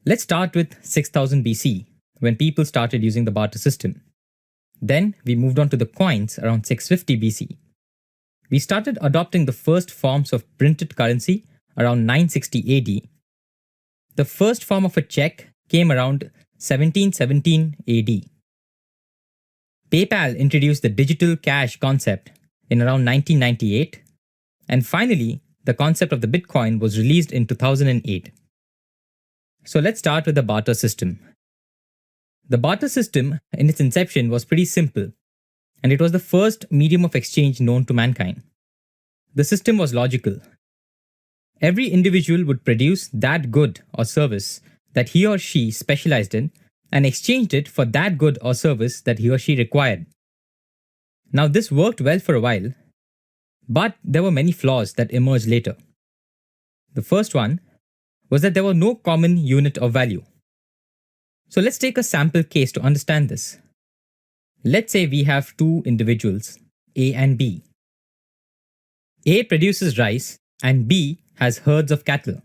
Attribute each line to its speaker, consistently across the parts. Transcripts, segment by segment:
Speaker 1: Let's start with 6000 BC, when people started using the barter system. Then we moved on to the coins around 650 BC. We started adopting the first forms of printed currency around 960 AD. The first form of a check came around 1717 AD. PayPal introduced the digital cash concept in around 1998, and finally, the concept of the Bitcoin was released in 2008. So let's start with the barter system. The barter system in its inception was pretty simple, and it was the first medium of exchange known to mankind. The system was logical. Every individual would produce that good or service that he or she specialized in and exchanged it for that good or service that he or she required. Now, this worked well for a while, but there were many flaws that emerged later. The first one was that there was no common unit of value. So let's take a sample case to understand this. Let's say we have two individuals, A and B. A produces rice and B has herds of cattle.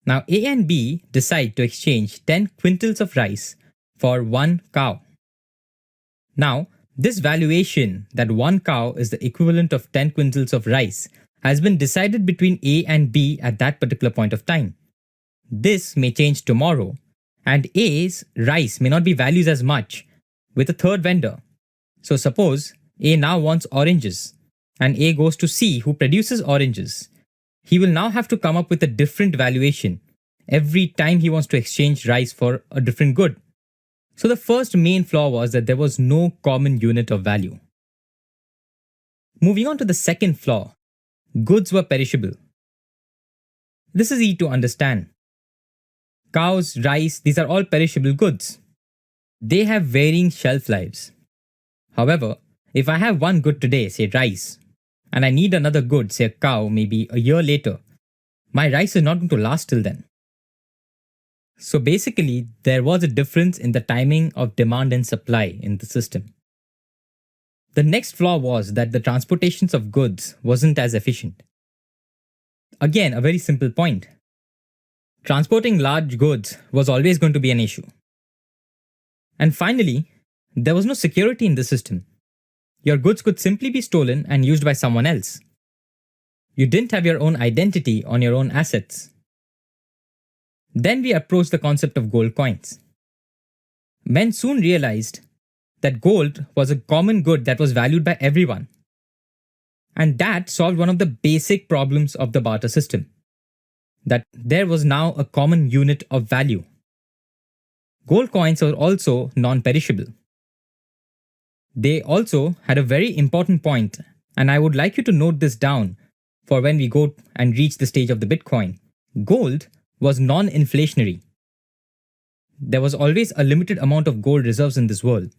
Speaker 1: Now A and B decide to exchange 10 quintals of rice for 1 cow. Now, this valuation that 1 cow is the equivalent of 10 quintals of rice has been decided between A and B at that particular point of time. This may change tomorrow, and A's rice may not be valued as much with a third vendor. So suppose A now wants oranges, and A goes to C who produces oranges. He will now have to come up with a different valuation every time he wants to exchange rice for a different good. So the first main flaw was that there was no common unit of value. Moving on to the second flaw, goods were perishable. This is easy to understand. Cows, rice, these are all perishable goods. They have varying shelf lives. However, if I have one good today, say rice, and I need another good, say a cow, maybe a year later, my rice is not going to last till then. So basically, there was a difference in the timing of demand and supply in the system. The next flaw was that the transportations of goods wasn't as efficient. Again, a very simple point. Transporting large goods was always going to be an issue. And finally, there was no security in the system. Your goods could simply be stolen and used by someone else. You didn't have your own identity on your own assets. Then we approached the concept of gold coins. Men soon realized that gold was a common good that was valued by everyone. And that solved one of the basic problems of the barter system, that there was now a common unit of value. Gold coins were also non-perishable. They also had a very important point, and I would like you to note this down for when we go and reach the stage of the Bitcoin. Gold was non-inflationary. There was always a limited amount of gold reserves in this world.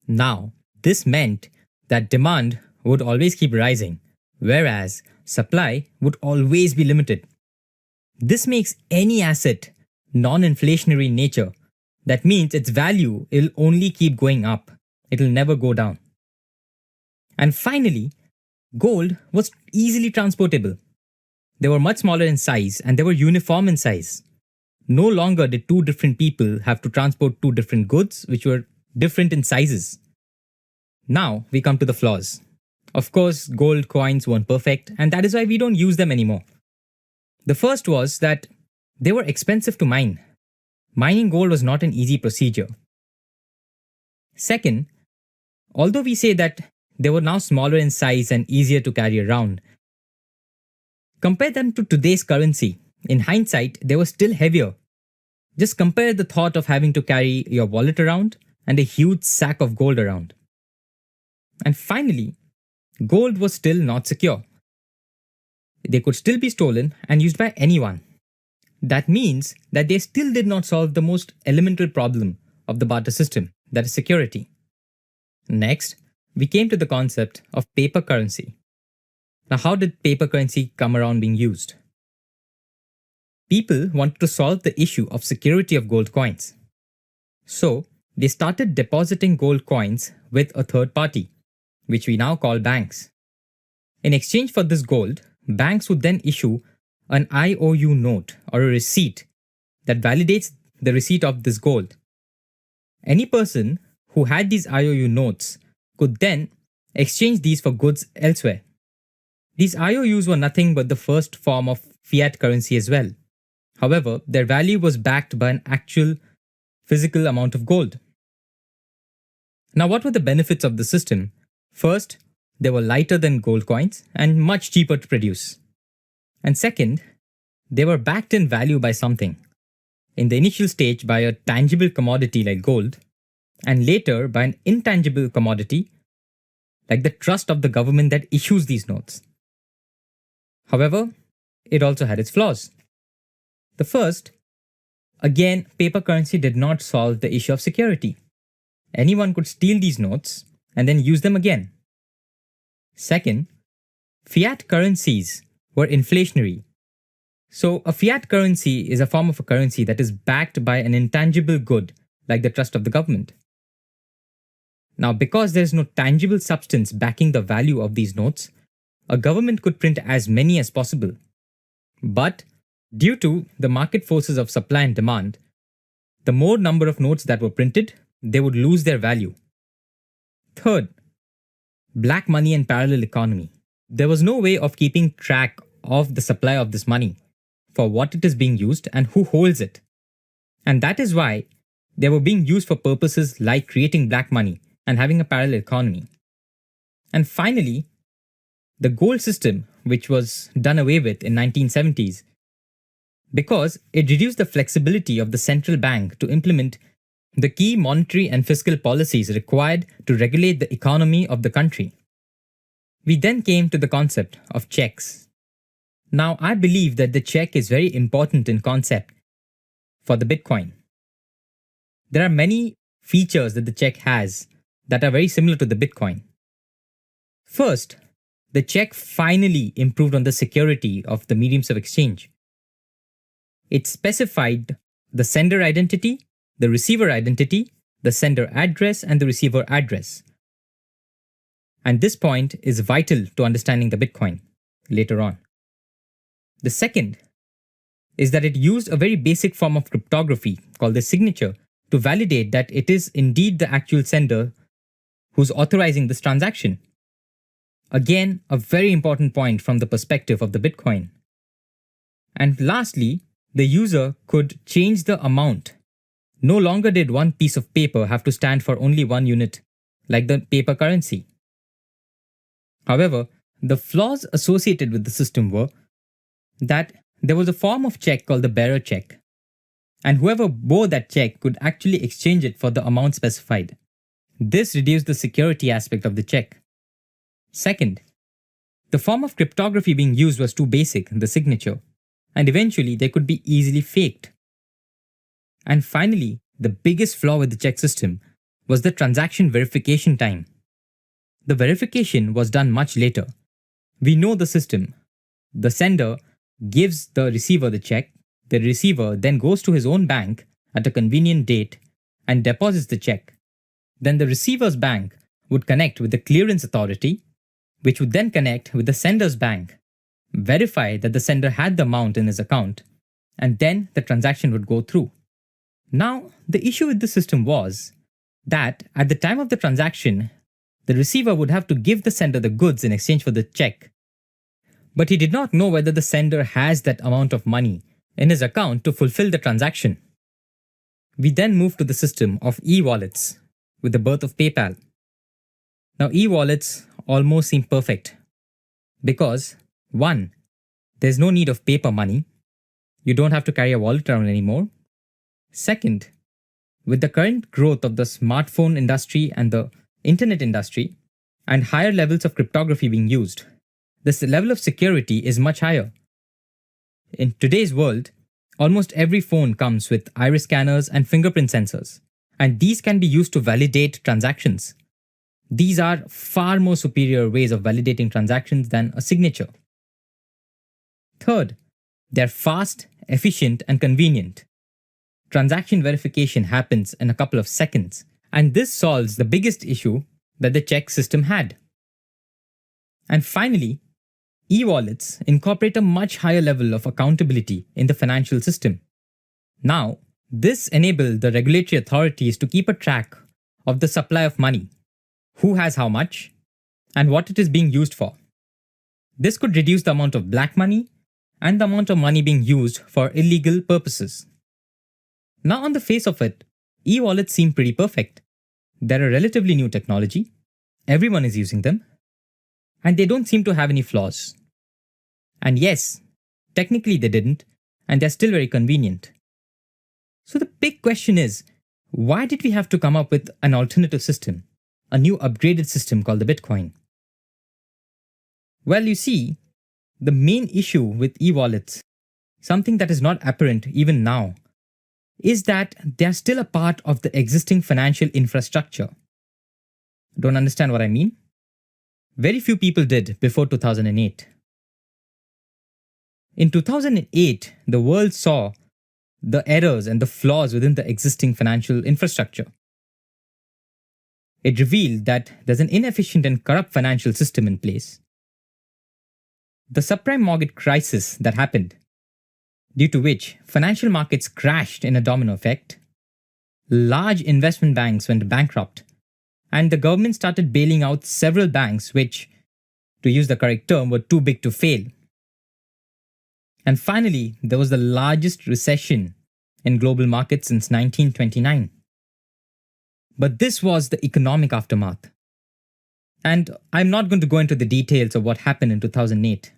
Speaker 1: Now, this meant that demand would always keep rising, whereas supply would always be limited. This makes any asset non-inflationary in nature. That means its value will only keep going up. It will never go down. And finally, gold was easily transportable. They were much smaller in size and they were uniform in size. No longer did two different people have to transport two different goods which were different in sizes. Now we come to the flaws. Of course, gold coins weren't perfect, and that is why we don't use them anymore. The first was that they were expensive to mine. Mining gold was not an easy procedure. Second, although we say that they were now smaller in size and easier to carry around, compare them to today's currency. In hindsight, they were still heavier. Just compare the thought of having to carry your wallet around and a huge sack of gold around. And finally, gold was still not secure. They could still be stolen and used by anyone. That means that they still did not solve the most elemental problem of the barter system, that is security. Next, we came to the concept of paper currency. Now, how did paper currency come around being used? People wanted to solve the issue of security of gold coins. So, they started depositing gold coins with a third party, which we now call banks. In exchange for this gold, banks would then issue an IOU note or a receipt that validates the receipt of this gold. Any person who had these IOU notes could then exchange these for goods elsewhere. These IOUs were nothing but the first form of fiat currency as well. However, their value was backed by an actual physical amount of gold. Now, what were the benefits of the system? First, they were lighter than gold coins and much cheaper to produce. And second, they were backed in value by something. In the initial stage, by a tangible commodity like gold, and later by an intangible commodity like the trust of the government that issues these notes. However, it also had its flaws. The first, again, paper currency did not solve the issue of security. Anyone could steal these notes and then use them again. Second, fiat currencies were inflationary. So, a fiat currency is a form of a currency that is backed by an intangible good, like the trust of the government. Now, because there is no tangible substance backing the value of these notes, a government could print as many as possible. But, due to the market forces of supply and demand, the more number of notes that were printed, they would lose their value. Third, black money and parallel economy. There was no way of keeping track of the supply of this money, for what it is being used and who holds it. And that is why they were being used for purposes like creating black money and having a parallel economy. And finally, the gold system, which was done away with in 1970s, because it reduced the flexibility of the central bank to implement the key monetary and fiscal policies required to regulate the economy of the country. We then came to the concept of checks. Now, I believe that the check is very important in concept for the Bitcoin. There are many features that the check has that are very similar to the Bitcoin. First, the check finally improved on the security of the mediums of exchange. It specified the sender identity, the receiver identity, the sender address, and the receiver address. And this point is vital to understanding the Bitcoin later on. The second is that it used a very basic form of cryptography called the signature to validate that it is indeed the actual sender who's authorizing this transaction. Again, a very important point from the perspective of the Bitcoin. And lastly, the user could change the amount. No longer did one piece of paper have to stand for only one unit, like the paper currency. However, the flaws associated with the system were that there was a form of check called the bearer check, and whoever bore that check could actually exchange it for the amount specified. This reduced the security aspect of the check. Second, the form of cryptography being used was too basic, the signature, and eventually they could be easily faked. And finally, the biggest flaw with the check system was the transaction verification time. The verification was done much later. We know the system. The sender gives the receiver the check. The receiver then goes to his own bank at a convenient date and deposits the check. Then the receiver's bank would connect with the clearance authority, which would then connect with the sender's bank, verify that the sender had the amount in his account, and then the transaction would go through. Now, the issue with the system was that at the time of the transaction, the receiver would have to give the sender the goods in exchange for the check. But he did not know whether the sender has that amount of money in his account to fulfill the transaction. We then moved to the system of e-wallets with the birth of PayPal. Now, e-wallets almost seem perfect because 1. There's no need of paper money. You don't have to carry a wallet around anymore. Second, with the current growth of the smartphone industry and the internet industry and higher levels of cryptography being used, this level of security is much higher. In today's world, almost every phone comes with iris scanners and fingerprint sensors, and these can be used to validate transactions. These are far more superior ways of validating transactions than a signature. Third, they're fast, efficient, and convenient. Transaction verification happens in a couple of seconds, and this solves the biggest issue that the check system had. And finally, e-wallets incorporate a much higher level of accountability in the financial system. Now, this enabled the regulatory authorities to keep a track of the supply of money, who has how much, and what it is being used for. This could reduce the amount of black money and the amount of money being used for illegal purposes. Now, on the face of it, e wallets seem pretty perfect. They're a relatively new technology, everyone is using them, and they don't seem to have any flaws. And yes, technically they didn't, and they're still very convenient. So the big question is, why did we have to come up with an alternative system, a new upgraded system called the Bitcoin? Well, you see, the main issue with e-wallets, something that is not apparent even now, is that they are still a part of the existing financial infrastructure. Don't understand what I mean? Very few people did before 2008. In 2008, the world saw the errors and the flaws within the existing financial infrastructure. It revealed that there's an inefficient and corrupt financial system in place. The subprime mortgage crisis that happened, due to which financial markets crashed in a domino effect, large investment banks went bankrupt, and the government started bailing out several banks which, to use the correct term, were too big to fail. And finally, there was the largest recession in global markets since 1929. But this was the economic aftermath. And I'm not going to go into the details of what happened in 2008.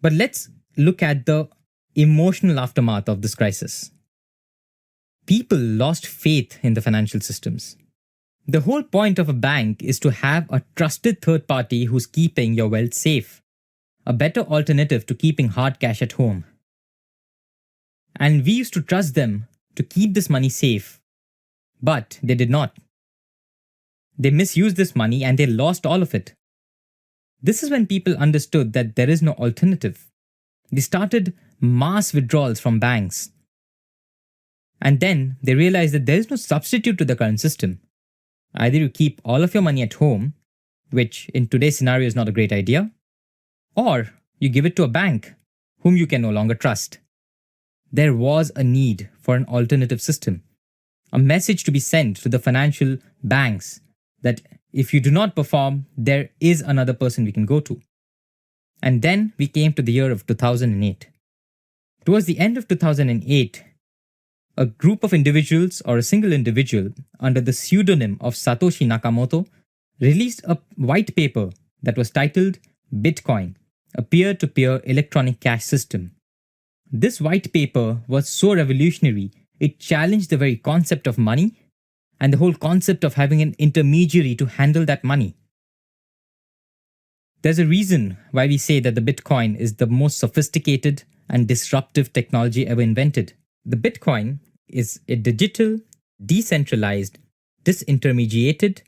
Speaker 1: But let's look at the emotional aftermath of this crisis. People lost faith in the financial systems. The whole point of a bank is to have a trusted third party who's keeping your wealth safe, a better alternative to keeping hard cash at home. And we used to trust them to keep this money safe, but they did not. They misused this money and they lost all of it. This is when people understood that there is no alternative. They started mass withdrawals from banks. And then they realized that there is no substitute to the current system. Either you keep all of your money at home, which in today's scenario is not a great idea, or you give it to a bank whom you can no longer trust. There was a need for an alternative system, a message to be sent to the financial banks that if you do not perform, there is another person we can go to. And then we came to the year of 2008. Towards the end of 2008, a group of individuals or a single individual under the pseudonym of Satoshi Nakamoto released a white paper that was titled Bitcoin, a peer-to-peer electronic cash system. This white paper was so revolutionary, it challenged the very concept of money and the whole concept of having an intermediary to handle that money. There's a reason why we say that the Bitcoin is the most sophisticated and disruptive technology ever invented. The Bitcoin is a digital, decentralized, disintermediated,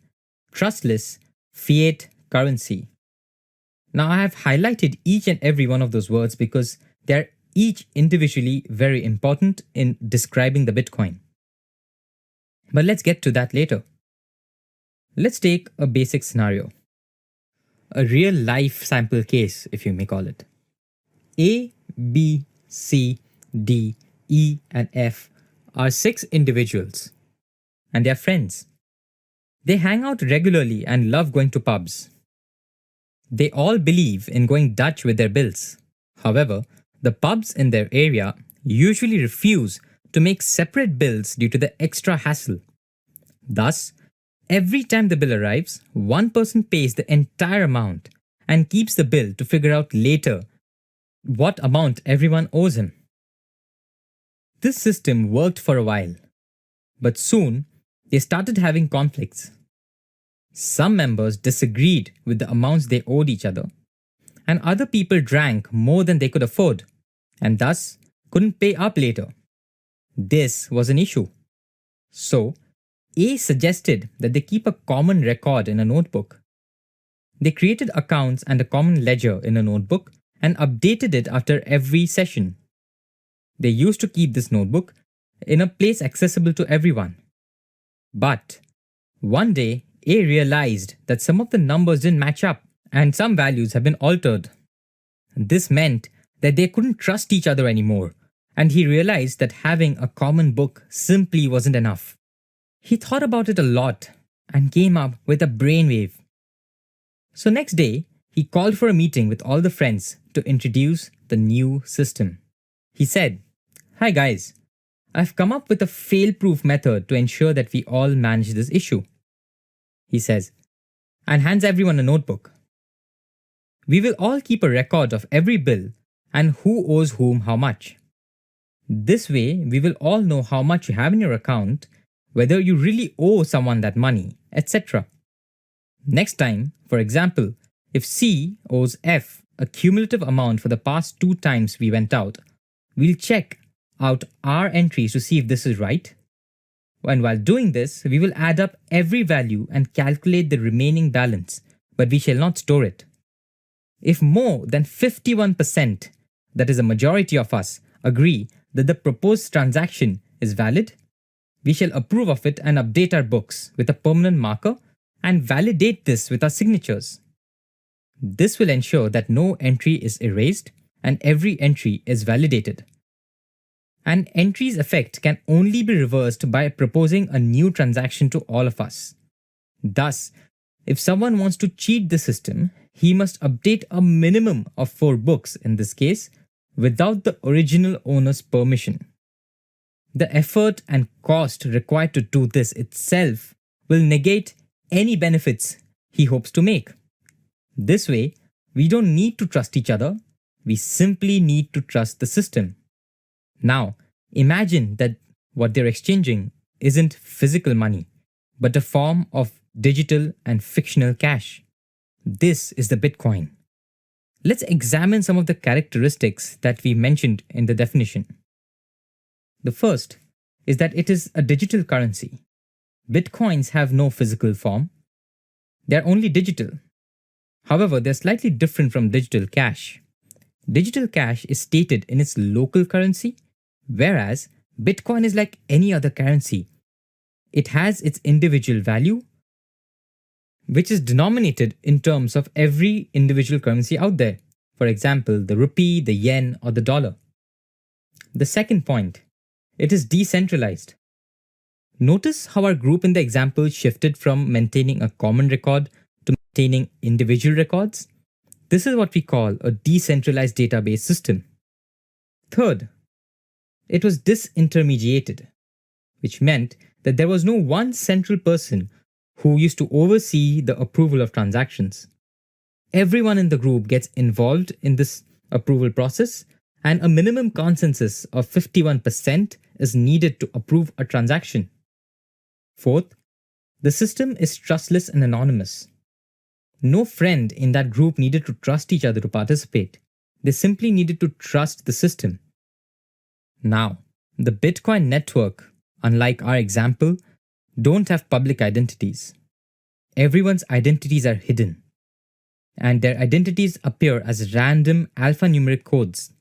Speaker 1: trustless fiat currency. Now, I have highlighted each and every one of those words because they're each individually very important in describing the Bitcoin. But let's get to that later. Let's take a basic scenario. A real life sample case, if you may call it. A, B, C, D, E, and F are 6 individuals, and they are friends. They hang out regularly and love going to pubs. They all believe in going Dutch with their bills. However, the pubs in their area usually refuse to make separate bills due to the extra hassle. Thus, every time the bill arrives, one person pays the entire amount and keeps the bill to figure out later what amount everyone owes him. This system worked for a while, but soon they started having conflicts. Some members disagreed with the amounts they owed each other, and other people drank more than they could afford, and thus couldn't pay up later. This was an issue. So, A suggested that they keep a common record in a notebook. They created accounts and a common ledger in a notebook and updated it after every session. They used to keep this notebook in a place accessible to everyone. But one day, A realized that some of the numbers didn't match up and some values have been altered. This meant that they couldn't trust each other anymore and he realized that having a common book simply wasn't enough. He thought about it a lot and came up with a brainwave. So, next day, he called for a meeting with all the friends to introduce the new system. He said, "Hi guys, I've come up with a fail proof method to ensure that we all manage this issue," he says, and hands everyone a notebook. "We will all keep a record of every bill and who owes whom how much. This way, we will all know how much you have in your account, whether you really owe someone that money, etc. Next time, for example, if C owes F a cumulative amount for the past 2 times we went out, we'll check out our entries to see if this is right. And while doing this, we will add up every value and calculate the remaining balance, but we shall not store it. If more than 51%, that is a majority of us, agree that the proposed transaction is valid, we shall approve of it and update our books with a permanent marker and validate this with our signatures. This will ensure that no entry is erased and every entry is validated. An entry's effect can only be reversed by proposing a new transaction to all of us. Thus, if someone wants to cheat the system, he must update a minimum of 4 books in this case without the original owner's permission. The effort and cost required to do this itself will negate any benefits he hopes to make. This way, we don't need to trust each other, we simply need to trust the system. Now, imagine that what they're exchanging isn't physical money, but a form of digital and fictional cash. This is the Bitcoin. Let's examine some of the characteristics that we mentioned in the definition. The first is that it is a digital currency. Bitcoins have no physical form. They're only digital. However, they're slightly different from digital cash. Digital cash is stated in its local currency, whereas Bitcoin is like any other currency. It has its individual value, which is denominated in terms of every individual currency out there. For example, the rupee, the yen, or the dollar. The second point, it is decentralized. Notice how our group in the example shifted from maintaining a common record to maintaining individual records. This is what we call a decentralized database system. Third, it was disintermediated, which meant that there was no one central person who used to oversee the approval of transactions. Everyone in the group gets involved in this approval process, and a minimum consensus of 51% is needed to approve a transaction. Fourth, the system is trustless and anonymous. No friend in that group needed to trust each other to participate. They simply needed to trust the system. Now, the Bitcoin network, unlike our example, don't have public identities. Everyone's identities are hidden, and their identities appear as random alphanumeric codes.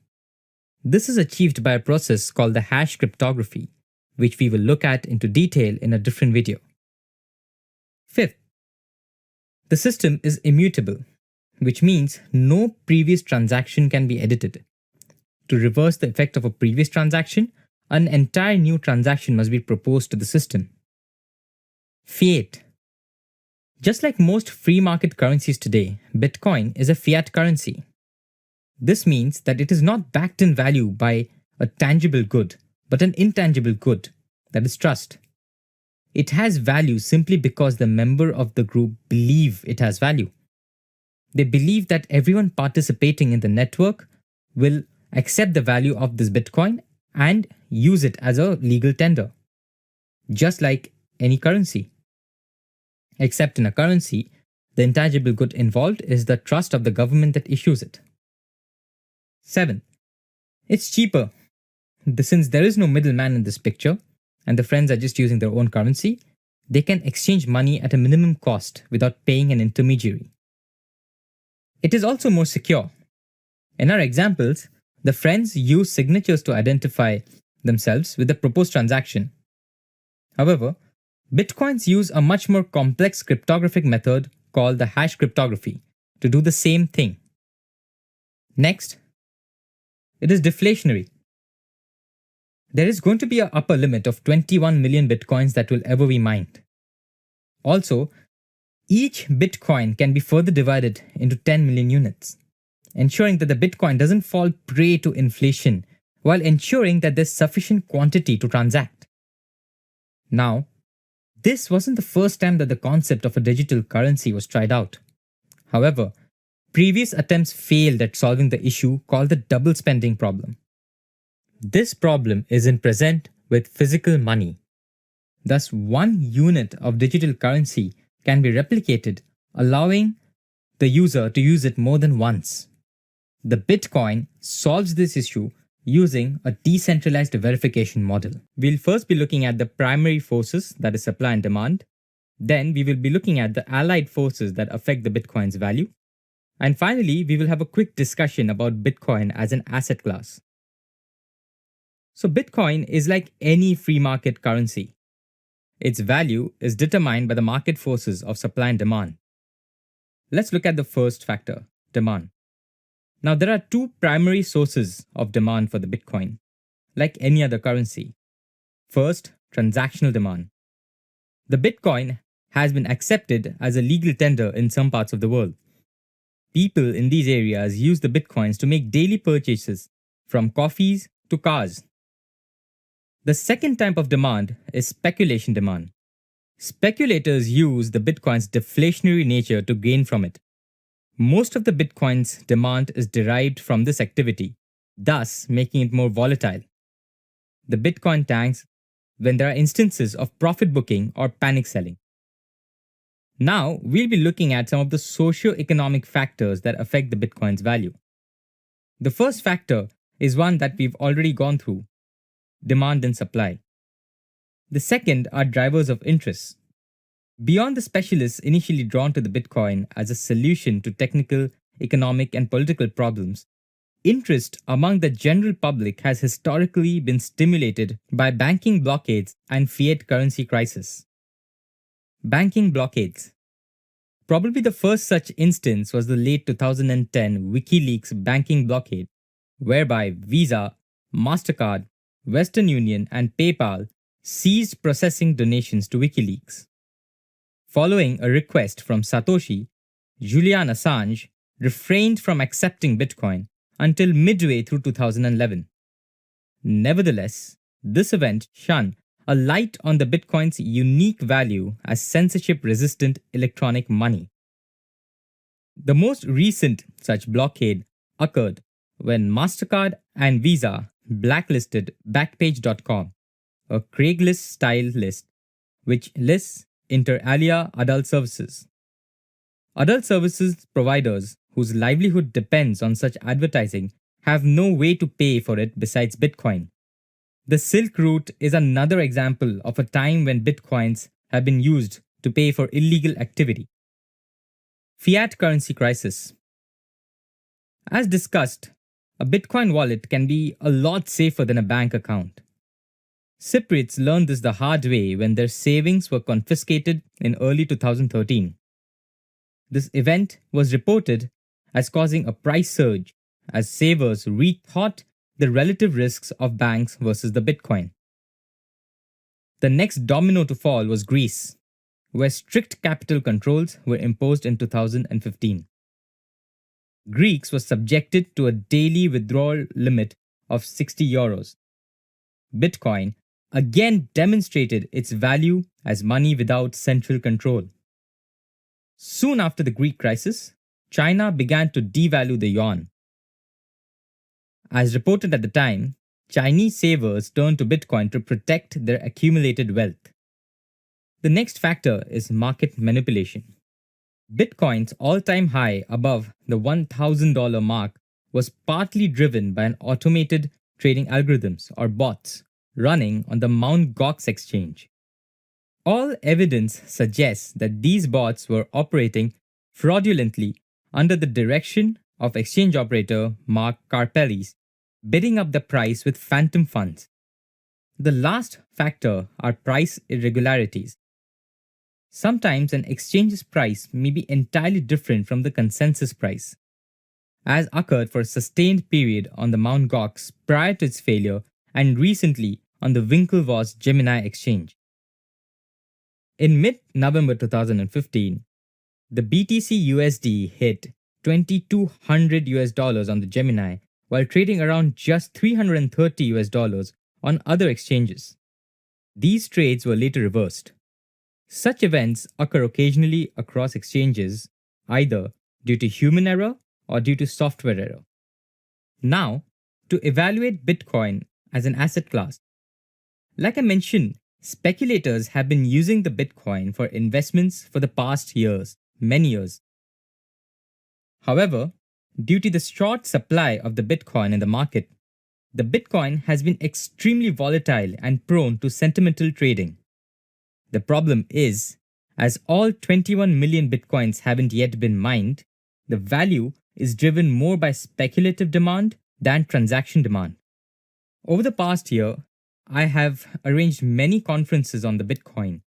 Speaker 1: This is achieved by a process called the hash cryptography, which we will look at into detail in a different video. Fifth, the system is immutable, which means no previous transaction can be edited. To reverse the effect of a previous transaction, an entire new transaction must be proposed to the system. Fiat. Just like most free market currencies today, Bitcoin is a fiat currency. This means that it is not backed in value by a tangible good, but an intangible good, that is trust. It has value simply because the member of the group believe it has value. They believe that everyone participating in the network will accept the value of this Bitcoin and use it as a legal tender, just like any currency. Except in a currency, the intangible good involved is the trust of the government that issues it. 7. It's cheaper. Since there is no middleman in this picture, and the friends are just using their own currency, they can exchange money at a minimum cost without paying an intermediary. It is also more secure. In our examples, the friends use signatures to identify themselves with the proposed transaction. However, Bitcoins use a much more complex cryptographic method called the hash cryptography to do the same thing. Next, it is deflationary. There is going to be an upper limit of 21 million bitcoins that will ever be mined. Also, each bitcoin can be further divided into 10 million units, ensuring that the bitcoin doesn't fall prey to inflation while ensuring that there's sufficient quantity to transact. Now, this wasn't the first time that the concept of a digital currency was tried out. However, previous attempts failed at solving the issue called the double spending problem. This problem isn't present with physical money. Thus, one unit of digital currency can be replicated, allowing the user to use it more than once. The Bitcoin solves this issue using a decentralized verification model. We'll first be looking at the primary forces, that is supply and demand. Then we will be looking at the allied forces that affect the Bitcoin's value. And finally, we will have a quick discussion about Bitcoin as an asset class. So Bitcoin is like any free market currency. Its value is determined by the market forces of supply and demand. Let's look at the first factor, demand. Now, there are two primary sources of demand for the Bitcoin, like any other currency. First, transactional demand. The Bitcoin has been accepted as a legal tender in some parts of the world. People in these areas use the Bitcoins to make daily purchases, from coffees to cars. The second type of demand is speculation demand. Speculators use the Bitcoin's deflationary nature to gain from it. Most of the Bitcoin's demand is derived from this activity, thus making it more volatile. The Bitcoin tanks when there are instances of profit booking or panic selling. Now, we'll be looking at some of the socio-economic factors that affect the Bitcoin's value. The first factor is one that we've already gone through, demand and supply. The second are drivers of interest. Beyond the specialists initially drawn to the Bitcoin as a solution to technical, economic, and political problems, interest among the general public has historically been stimulated by banking blockades and fiat currency crisis. Banking blockades. Probably the first such instance was the late 2010 WikiLeaks banking blockade, whereby Visa, MasterCard, Western Union, and PayPal ceased processing donations to WikiLeaks. Following a request from Satoshi, Julian Assange refrained from accepting Bitcoin until midway through 2011. Nevertheless, this event shone a light on the Bitcoin's unique value as censorship-resistant electronic money. The most recent such blockade occurred when MasterCard and Visa blacklisted Backpage.com, a Craigslist-style list which lists inter alia adult services. Adult services providers whose livelihood depends on such advertising have no way to pay for it besides Bitcoin. The Silk Route is another example of a time when Bitcoins have been used to pay for illegal activity. Fiat currency crisis. As discussed, a Bitcoin wallet can be a lot safer than a bank account. Cypriots learned this the hard way when their savings were confiscated in early 2013. This event was reported as causing a price surge as savers rethought the relative risks of banks versus the Bitcoin. The next domino to fall was Greece, where strict capital controls were imposed in 2015. Greeks were subjected to a daily withdrawal limit of 60 euros. Bitcoin again demonstrated its value as money without central control. Soon after the Greek crisis, China began to devalue the yuan. As reported at the time, Chinese savers turned to Bitcoin to protect their accumulated wealth. The next factor is market manipulation. Bitcoin's all-time high above the $1,000 mark was partly driven by an automated trading algorithms or bots running on the Mt. Gox exchange. All evidence suggests that these bots were operating fraudulently under the direction of exchange operator Mark Karpelès, bidding up the price with phantom funds. The last factor are price irregularities. Sometimes an exchange's price may be entirely different from the consensus price, as occurred for a sustained period on the Mt. Gox prior to its failure and recently on the Winklevoss Gemini exchange. In mid-November 2015, the BTC USD hit 2200 US dollars on the Gemini while trading around just 330 US dollars on other exchanges. These trades were later reversed. Such events occur occasionally across exchanges, either due to human error or due to software error. Now, to evaluate Bitcoin as an asset class. Like I mentioned, speculators have been using the Bitcoin for investments for the past years, many years. However, due to the short supply of the Bitcoin in the market, the Bitcoin has been extremely volatile and prone to sentimental trading. The problem is, as all 21 million Bitcoins haven't yet been mined, the value is driven more by speculative demand than transaction demand. Over the past year, I have arranged many conferences on the Bitcoin.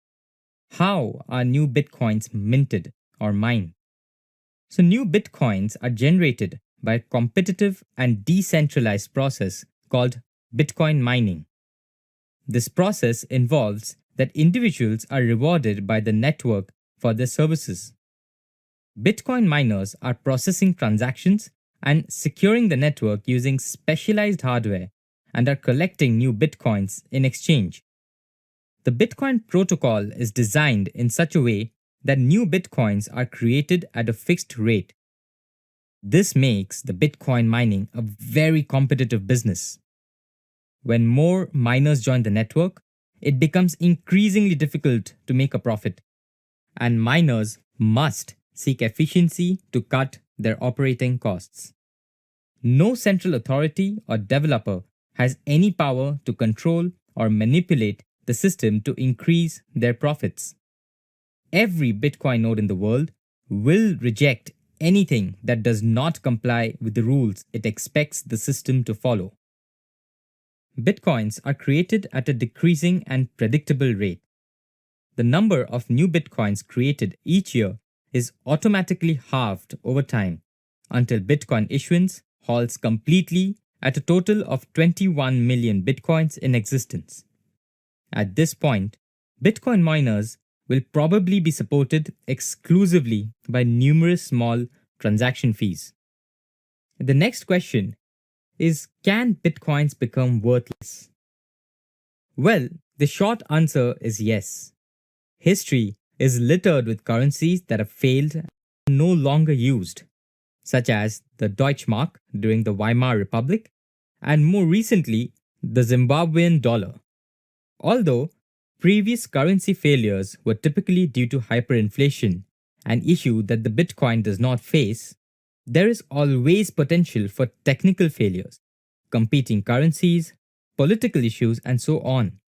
Speaker 1: How are new Bitcoins minted or mined? So new Bitcoins are generated by a competitive and decentralized process called Bitcoin mining. This process involves that individuals are rewarded by the network for their services. Bitcoin miners are processing transactions and securing the network using specialized hardware and are collecting new Bitcoins in exchange. The Bitcoin protocol is designed in such a way that new Bitcoins are created at a fixed rate. This makes the Bitcoin mining a very competitive business. When more miners join the network, it becomes increasingly difficult to make a profit, and miners must seek efficiency to cut their operating costs. No central authority or developer has any power to control or manipulate the system to increase their profits. Every Bitcoin node in the world will reject anything that does not comply with the rules it expects the system to follow. Bitcoins are created at a decreasing and predictable rate. The number of new Bitcoins created each year is automatically halved over time until Bitcoin issuance halts completely at a total of 21 million Bitcoins in existence. At this point, Bitcoin miners will probably be supported exclusively by numerous small transaction fees. The next question is, can Bitcoins become worthless? Well, the short answer is yes. History is littered with currencies that have failed and are no longer used, such as the Deutschmark during the Weimar Republic and more recently the Zimbabwean dollar. Although previous currency failures were typically due to hyperinflation, an issue that the Bitcoin does not face, there is always potential for technical failures, competing currencies, political issues, and so on.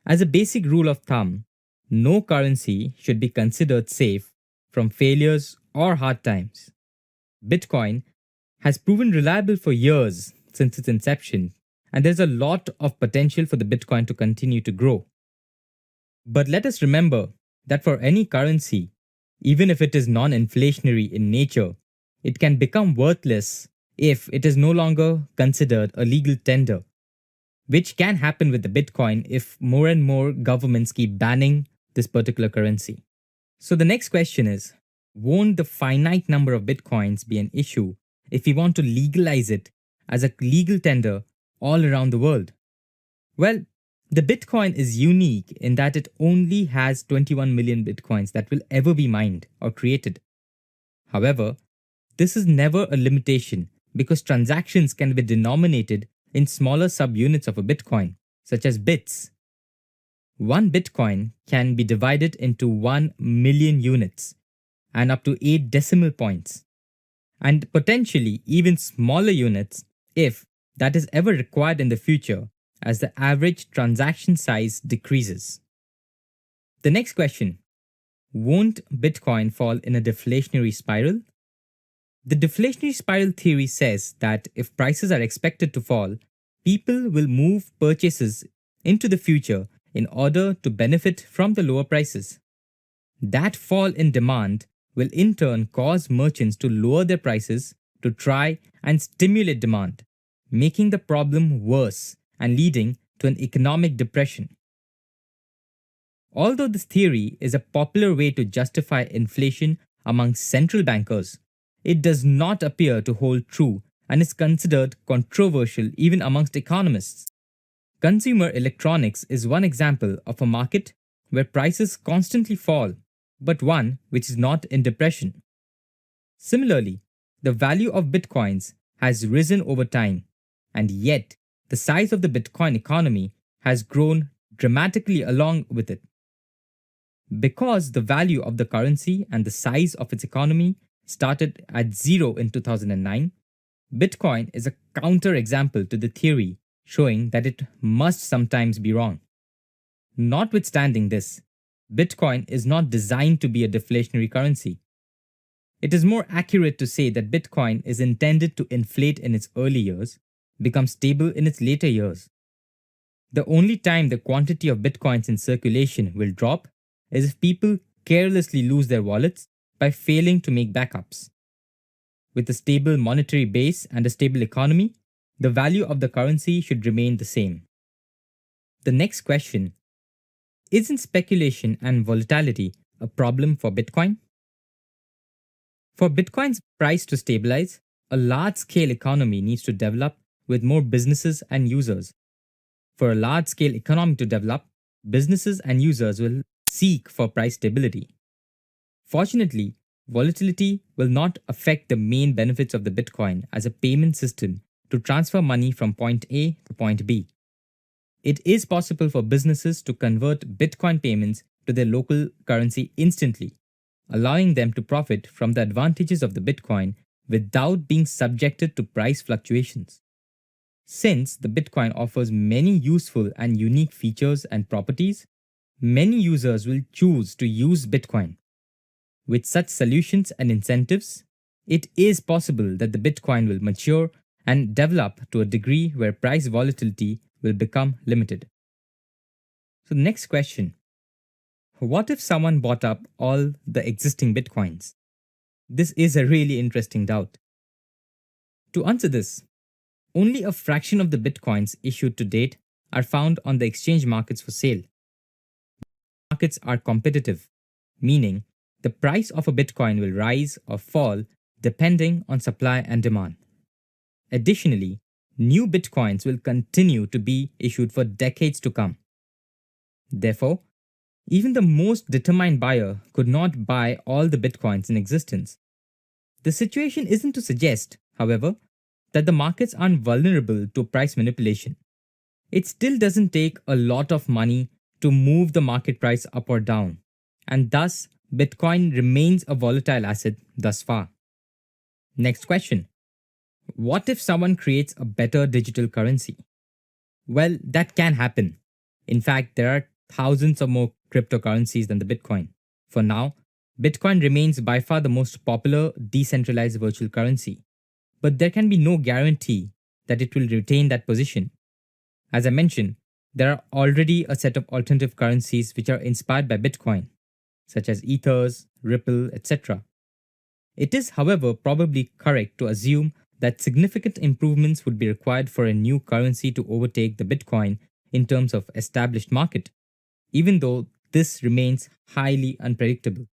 Speaker 1: As a basic rule of thumb, no currency should be considered safe from failures or hard times. Bitcoin has proven reliable for years since its inception, and there's a lot of potential for the Bitcoin to continue to grow. But let us remember that for any currency, even if it is non-inflationary in nature, it can become worthless if it is no longer considered a legal tender, which can happen with the Bitcoin if more and more governments keep banning this particular currency. So the next question is, won't the finite number of Bitcoins be an issue if we want to legalize it as a legal tender all around the world? Well, the Bitcoin is unique in that it only has 21 million Bitcoins that will ever be mined or created. However, this is never a limitation because transactions can be denominated in smaller subunits of a Bitcoin, such as bits. One Bitcoin can be divided into 1 million units and up to 8 decimal points, and potentially even smaller units if that is ever required in the future as the average transaction size decreases. The next question, won't Bitcoin fall in a deflationary spiral? The deflationary spiral theory says that if prices are expected to fall, people will move purchases into the future in order to benefit from the lower prices. That fall in demand will in turn cause merchants to lower their prices to try and stimulate demand, making the problem worse and leading to an economic depression. Although this theory is a popular way to justify inflation among central bankers, it does not appear to hold true and is considered controversial even amongst economists. Consumer electronics is one example of a market where prices constantly fall, but one which is not in depression. Similarly, the value of bitcoins has risen over time, and yet the size of the Bitcoin economy has grown dramatically along with it. Because the value of the currency and the size of its economy started at zero in 2009, Bitcoin is a counterexample to the theory, showing that it must sometimes be wrong. Notwithstanding this, Bitcoin is not designed to be a deflationary currency. It is more accurate to say that Bitcoin is intended to inflate in its early years, become stable in its later years. The only time the quantity of Bitcoins in circulation will drop is if people carelessly lose their wallets by failing to make backups. With a stable monetary base and a stable economy, the value of the currency should remain the same. The next question: isn't speculation and volatility a problem for Bitcoin? For Bitcoin's price to stabilize, a large-scale economy needs to develop with more businesses and users. For a large-scale economy to develop, businesses and users will seek for price stability. Fortunately, volatility will not affect the main benefits of the Bitcoin as a payment system to transfer money from point A to point B. It is possible for businesses to convert Bitcoin payments to their local currency instantly, allowing them to profit from the advantages of the Bitcoin without being subjected to price fluctuations. Since the Bitcoin offers many useful and unique features and properties, many users will choose to use Bitcoin. With such solutions and incentives, it is possible that the Bitcoin will mature and develop to a degree where price volatility will become limited. So, the next question: what if someone bought up all the existing Bitcoins? This is a really interesting doubt. To answer this, only a fraction of the Bitcoins issued to date are found on the exchange markets for sale. Markets are competitive, meaning the price of a Bitcoin will rise or fall depending on supply and demand. Additionally, new Bitcoins will continue to be issued for decades to come. Therefore, even the most determined buyer could not buy all the Bitcoins in existence. The situation isn't to suggest, however, that the markets aren't vulnerable to price manipulation. It still doesn't take a lot of money to move the market price up or down, and thus Bitcoin remains a volatile asset thus far. Next question: what if someone creates a better digital currency? Well, that can happen. In fact, there are thousands of more cryptocurrencies than the Bitcoin. For now, Bitcoin remains by far the most popular decentralized virtual currency, but there can be no guarantee that it will retain that position. As I mentioned, there are already a set of alternative currencies which are inspired by Bitcoin, such as Ethers, Ripple, etc. It is, however, probably correct to assume that significant improvements would be required for a new currency to overtake the Bitcoin in terms of established market, even though this remains highly unpredictable.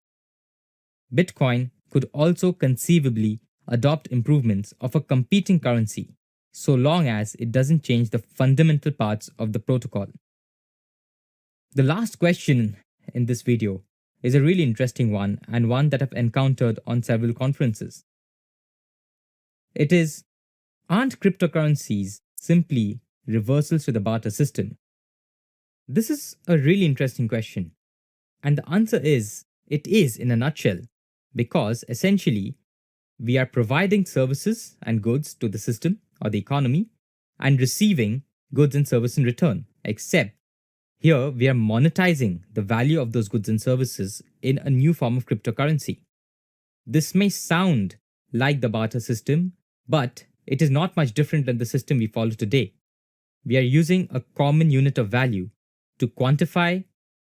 Speaker 1: Bitcoin could also conceivably adopt improvements of a competing currency, so long as it doesn't change the fundamental parts of the protocol. The last question in this video is a really interesting one and one that I've encountered on several conferences. It is, aren't cryptocurrencies simply reversals to the barter system? This is a really interesting question, and the answer is, it is in a nutshell, because essentially, we are providing services and goods to the system or the economy and receiving goods and services in return, except here we are monetizing the value of those goods and services in a new form of cryptocurrency. This may sound like the barter system, but it is not much different than the system we follow today. We are using a common unit of value to quantify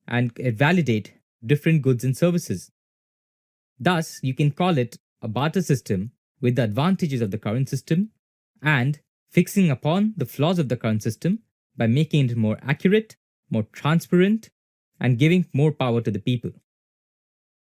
Speaker 1: and validate different goods and services. Thus, you can call it a barter system with the advantages of the current system and fixing upon the flaws of the current system by making it more accurate, more transparent, and giving more power to the people.